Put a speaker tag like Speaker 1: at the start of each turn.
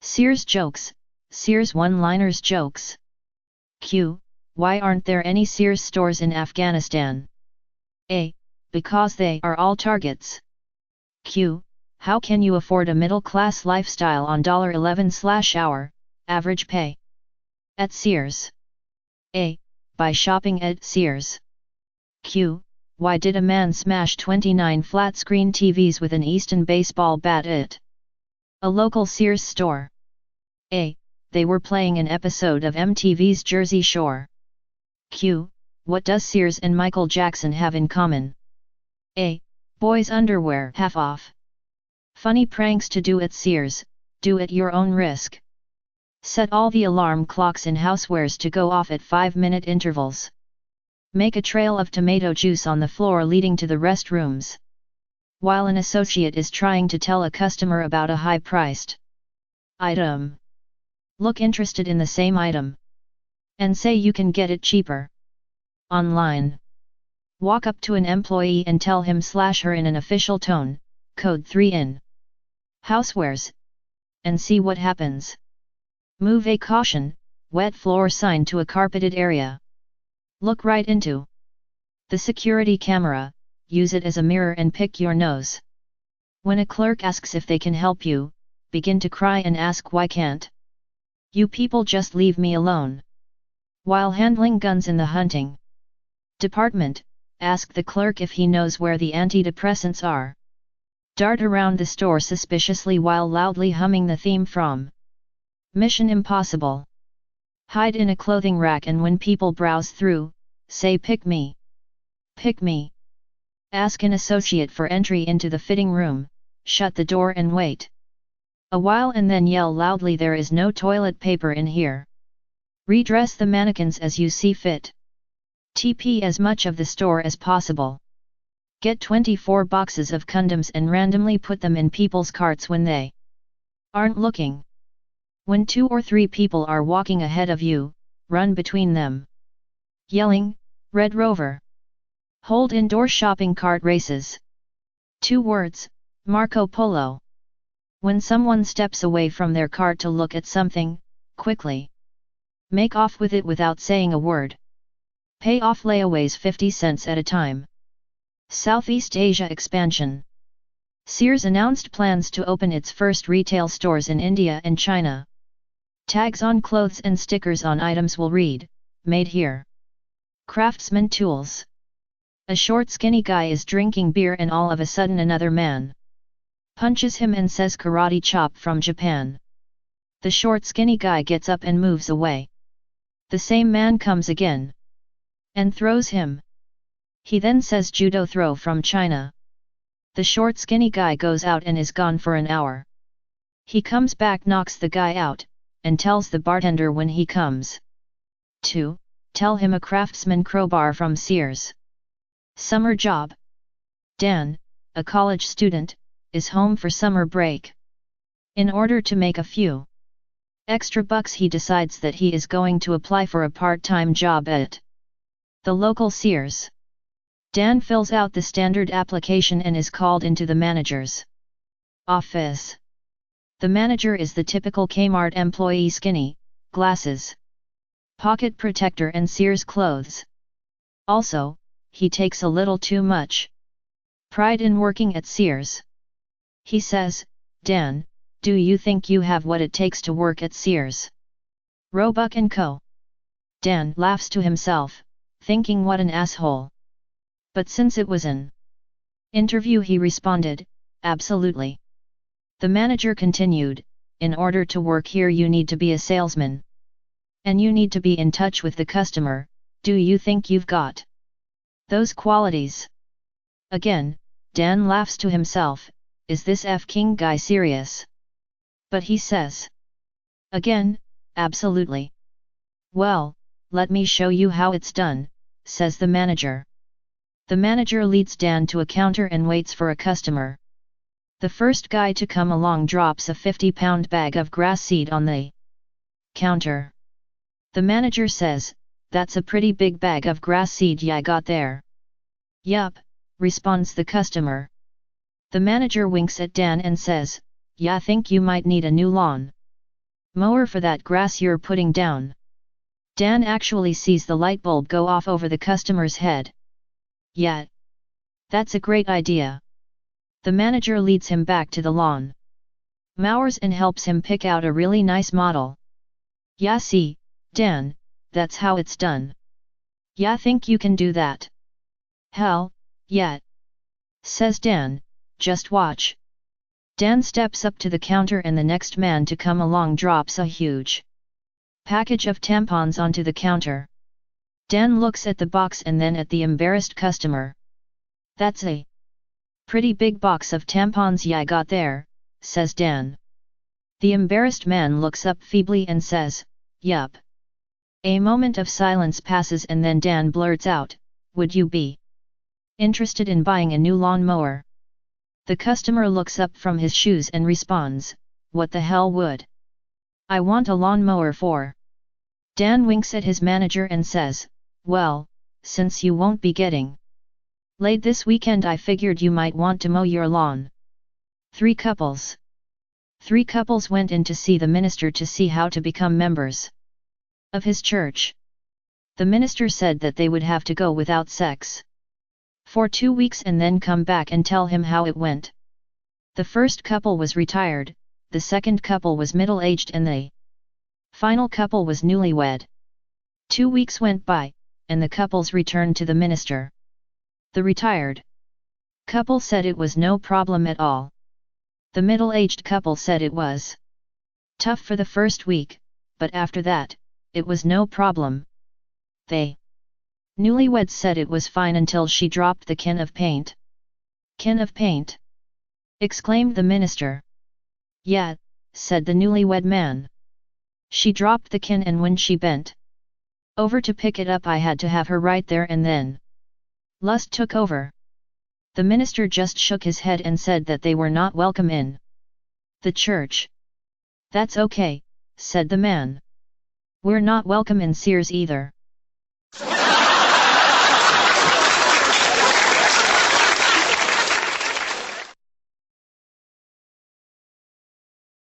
Speaker 1: Sears jokes, Sears one-liners jokes. Q. Why aren't there any Sears stores in Afghanistan? A. Because they are all targets. Q. How can you afford a middle-class lifestyle on $11/hour, average pay? At Sears. A. By shopping at Sears. Q. Why did a man smash 29 flat-screen TVs with an Easton baseball bat at a local Sears store? A. They were playing an episode of MTV's Jersey Shore. Q. What does Sears and Michael Jackson have in common? A. Boys' underwear half off. Funny pranks to do at Sears, do at your own risk. Set all the alarm clocks in housewares to go off at 5-minute intervals. Make a trail of tomato juice on the floor leading to the restrooms. While an associate is trying to tell a customer about a high-priced item. Look interested in the same item. And say you can get it cheaper. Online. Walk up to an employee and tell him/her in an official tone, code 3 in housewares. And see what happens. Move a caution, wet floor sign to a carpeted area. Look right into the security camera, use it as a mirror and pick your nose. When a clerk asks if they can help you, begin to cry and ask why can't you people just leave me alone? While handling guns in the hunting department, ask the clerk if he knows where the antidepressants are. Dart around the store suspiciously while loudly humming the theme from Mission Impossible. Hide in a clothing rack and when people browse through, say pick me. Pick me. Ask an associate for entry into the fitting room, shut the door and wait a while and then yell loudly there is no toilet paper in here. Redress the mannequins as you see fit. TP as much of the store as possible. Get 24 boxes of condoms and randomly put them in people's carts when they aren't looking. When 2 or 3 people are walking ahead of you, run between them. Yelling, Red Rover. Hold indoor shopping cart races. 2 words, Marco Polo. When someone steps away from their cart to look at something, quickly make off with it without saying a word. Pay off layaways 50 cents at a time. Southeast Asia expansion. Sears announced plans to open its first retail stores in India and China. Tags on clothes and stickers on items will read, Made here. Craftsman tools. A short skinny guy is drinking beer and all of a sudden another man punches him and says karate chop from Japan. The short skinny guy gets up and moves away. The same man comes again and throws him. He then says judo throw from China. The short skinny guy goes out and is gone for an hour. He comes back, knocks the guy out, and tells the bartender when he comes to tell him a Craftsman crowbar from Sears. Summer job. Dan, a college student, is home for summer break. In order to make a few extra bucks he decides that he is going to apply for a part-time job at the local Sears. Dan fills out the standard application and is called into the manager's office. The manager is the typical Kmart employee, skinny, glasses, pocket protector and Sears clothes. Also, he takes a little too much pride in working at Sears. He says, Dan, do you think you have what it takes to work at Sears? Roebuck & Co. Dan laughs to himself, thinking what an asshole. But since it was an interview he responded, absolutely. The manager continued, in order to work here you need to be a salesman. And you need to be in touch with the customer. Do you think you've got those qualities? Again, Dan laughs to himself, is this F-King guy serious? But he says again, absolutely. Well, let me show you how it's done, says the manager. The manager leads Dan to a counter and waits for a customer. The first guy to come along drops a 50-pound bag of grass seed on the counter. The manager says, that's a pretty big bag of grass seed ya got there. Yup, responds the customer. The manager winks at Dan and says, ya think you might need a new lawn. Mower for that grass you're putting down. Dan actually sees the light bulb go off over the customer's head. Yeah. That's a great idea. The manager leads him back to the lawn. Mowers and helps him pick out a really nice model. Yeah, see, Dan, that's how it's done. Yeah, think you can do that? Hell, yeah. Says Dan, just watch. Dan steps up to the counter and the next man to come along drops a huge package of tampons onto the counter. Dan looks at the box and then at the embarrassed customer. That's a pretty big box of tampons ya got there, says Dan. The embarrassed man looks up feebly and says, yup. A moment of silence passes and then Dan blurts out, would you be interested in buying a new lawn mower? The customer looks up from his shoes and responds, what the hell would I want a lawn mower for? Dan winks at his manager and says, well, since you won't be getting laid this weekend, I figured you might want to mow your lawn. Three couples went in to see the minister to see how to become members of his church. The minister said that they would have to go without sex for 2 weeks and then come back and tell him how it went. The first couple was retired, the second couple was middle-aged and the final couple was newlywed. 2 weeks went by, and the couples returned to the minister. The retired couple said it was no problem at all. The middle-aged couple said it was tough for the first week, but after that, it was no problem. They newlyweds said it was fine until she dropped the can of paint. Can of paint? Exclaimed the minister. Yeah, said the newlywed man. She dropped the can and when she bent over to pick it up I had to have her right there and then. Lust took over. The minister just shook his head and said that they were not welcome in the church. That's okay, said the man. We're not welcome in Sears either.